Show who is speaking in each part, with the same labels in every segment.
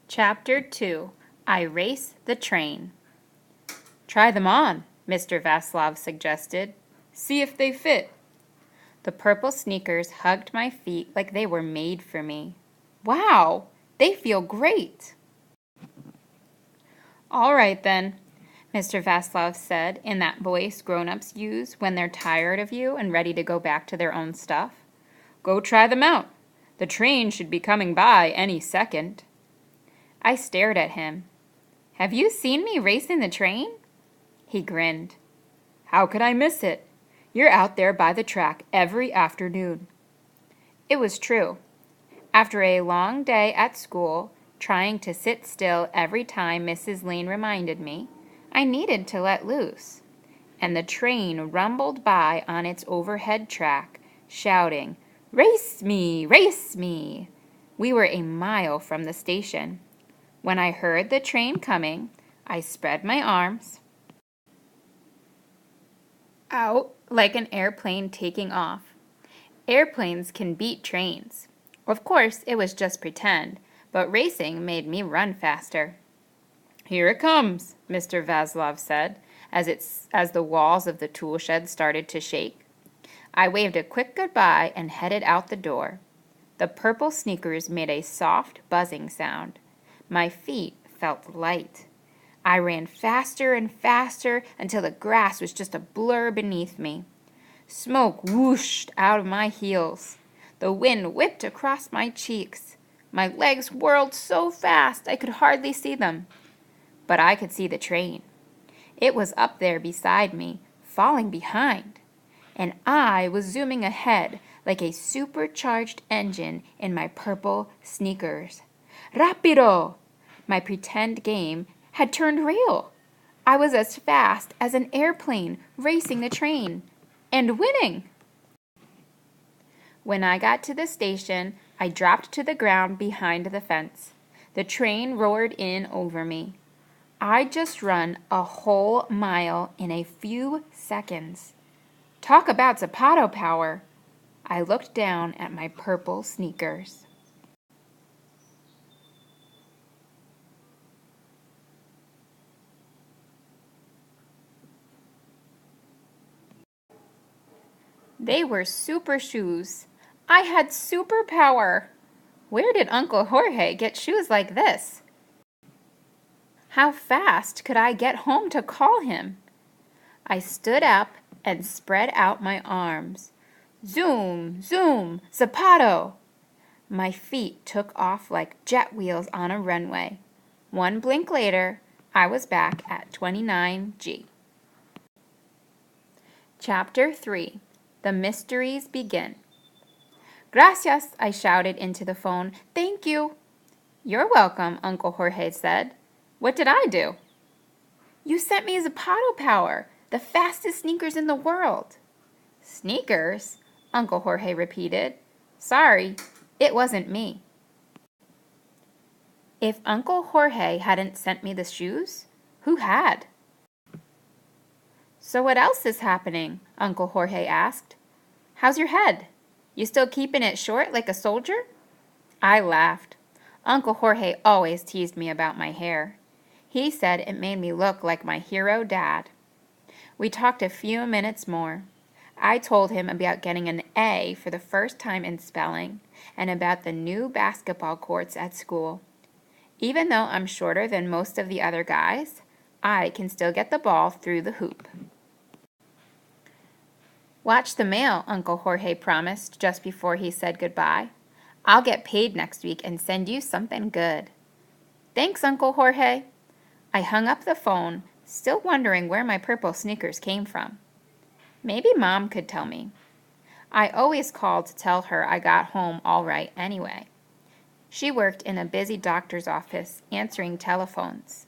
Speaker 1: Chapter 2. I Race the Train. Try them on, Mr. Vaslov suggested. See if they fit. The purple sneakers hugged my feet like they were made for me. Wow, they feel great. All right then, Mr. Vaslov said in that voice grown-ups use when they're tired of you and ready to go back to their own stuff. Go try them out. The train should be coming by any second. I stared at him. Have you seen me racing the train? He grinned. How could I miss it? You're out there by the track every afternoon. It was true. After a long day at school, trying to sit still every time Mrs. Lane reminded me, I needed to let loose. And the train rumbled by on its overhead track, shouting, Race me! Race me! We were a mile from the station. When I heard the train coming, I spread my arms out like an airplane taking off. Airplanes can beat trains. Of course, it was just pretend, but racing made me run faster. Here it comes, Mr. Vaslov said, as the walls of the tool shed started to shake. I waved a quick goodbye and headed out the door. The purple sneakers made a soft, buzzing sound. My feet felt light. I ran faster and faster until the grass was just a blur beneath me. Smoke whooshed out of my heels. The wind whipped across my cheeks. My legs whirled so fast I could hardly see them. But I could see the train. It was up there beside me, falling behind. And I was zooming ahead like a supercharged engine in my purple sneakers. Rapido! My pretend game had turned real. I was as fast as an airplane racing the train and winning. When I got to the station, I dropped to the ground behind the fence. The train roared in over me. I'd just run a whole mile in a few seconds. Talk about Zapato power. I looked down at my purple sneakers. They were super shoes. I had superpower. Where did Uncle Jorge get shoes like this? How fast could I get home to call him? I stood up and spread out my arms. Zoom, zoom, Zapato! My feet took off like jet wheels on a runway. One blink later, I was back at 29G. Chapter 3. The mysteries begin. Gracias, I shouted into the phone. Thank you. You're welcome, Uncle Jorge said. What did I do? You sent me Zapato power, the fastest sneakers in the world. Sneakers? Uncle Jorge repeated. Sorry, it wasn't me. If Uncle Jorge hadn't sent me the shoes, who had? So what else is happening? Uncle Jorge asked. How's your head? You still keeping it short like a soldier? I laughed. Uncle Jorge always teased me about my hair. He said it made me look like my hero dad. We talked a few minutes more. I told him about getting an A for the first time in spelling and about the new basketball courts at school. Even though I'm shorter than most of the other guys, I can still get the ball through the hoop. Watch the mail, Uncle Jorge promised just before he said goodbye. I'll get paid next week and send you something good. Thanks, Uncle Jorge. I hung up the phone, still wondering where my purple sneakers came from. Maybe Mom could tell me. I always called to tell her I got home all right anyway. She worked in a busy doctor's office, answering telephones.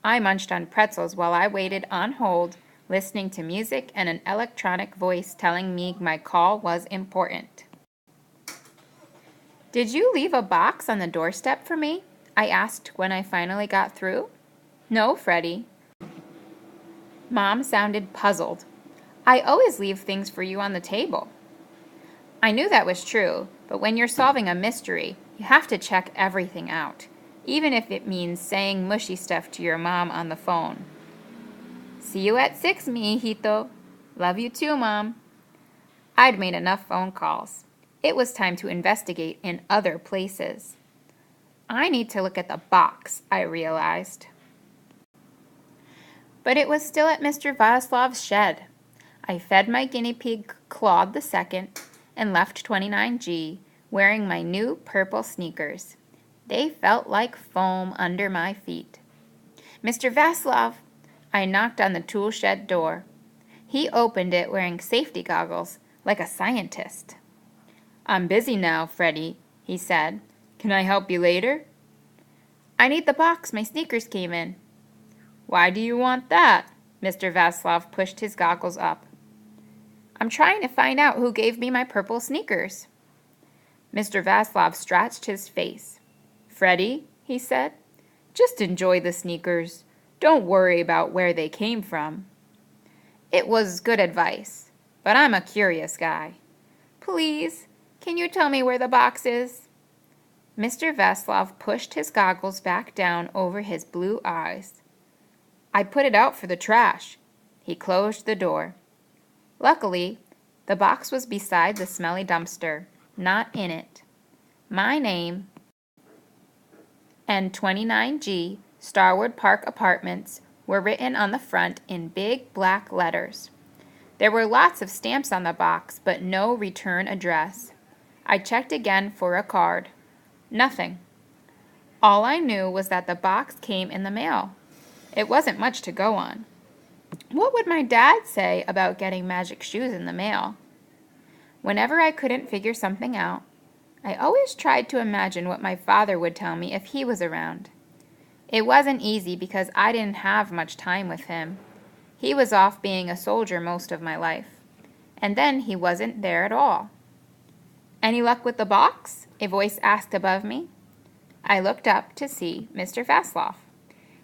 Speaker 1: I munched on pretzels while I waited on hold, listening to music and an electronic voice telling me my call was important. Did you leave a box on the doorstep for me? I asked when I finally got through. No, Freddie. Mom sounded puzzled. I always leave things for you on the table. I knew that was true, but when you're solving a mystery, you have to check everything out, even if it means saying mushy stuff to your mom on the phone. See you at 6, mi hijito. Love you too, Mom. I'd made enough phone calls. It was time to investigate in other places. I need to look at the box, I realized. But it was still at Mr. Vaslov's shed. I fed my guinea pig Claude II and left 29G wearing my new purple sneakers. They felt like foam under my feet. Mr. Vaslov! I knocked on the tool shed door. He opened it wearing safety goggles, like a scientist. I'm busy now, Freddie, he said. Can I help you later? I need the box my sneakers came in. Why do you want that? Mr. Vaslov pushed his goggles up. I'm trying to find out who gave me my purple sneakers. Mr. Vaslov scratched his face. Freddie, he said, just enjoy the sneakers. Don't worry about where they came from. It was good advice, but I'm a curious guy. Please, can you tell me where the box is? Mr. Vaslov pushed his goggles back down over his blue eyes. I put it out for the trash. He closed the door. Luckily, the box was beside the smelly dumpster, not in it. My name and 29G Starwood Park Apartments were written on the front in big black letters. There were lots of stamps on the box, but no return address. I checked again for a card. Nothing. All I knew was that the box came in the mail. It wasn't much to go on. What would my dad say about getting magic shoes in the mail? Whenever I couldn't figure something out, I always tried to imagine what my father would tell me if he was around. It wasn't easy because I didn't have much time with him. He was off being a soldier most of my life. And then he wasn't there at all. Any luck with the box? A voice asked above me. I looked up to see Mr. Vaslov.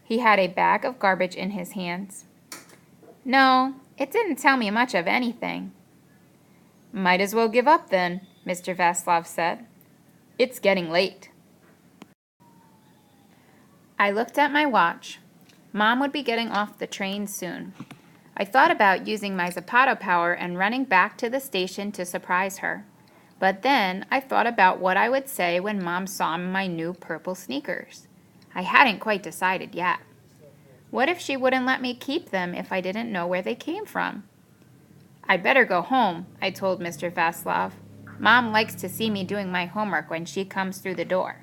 Speaker 1: He had a bag of garbage in his hands. No, it didn't tell me much of anything. Might as well give up then, Mr. Vaslov said. It's getting late. I looked at my watch. Mom would be getting off the train soon. I thought about using my Zapato power and running back to the station to surprise her. But then I thought about what I would say when Mom saw my new purple sneakers. I hadn't quite decided yet. What if she wouldn't let me keep them if I didn't know where they came from? I'd better go home, I told Mr. Vaslov. Mom likes to see me doing my homework when she comes through the door.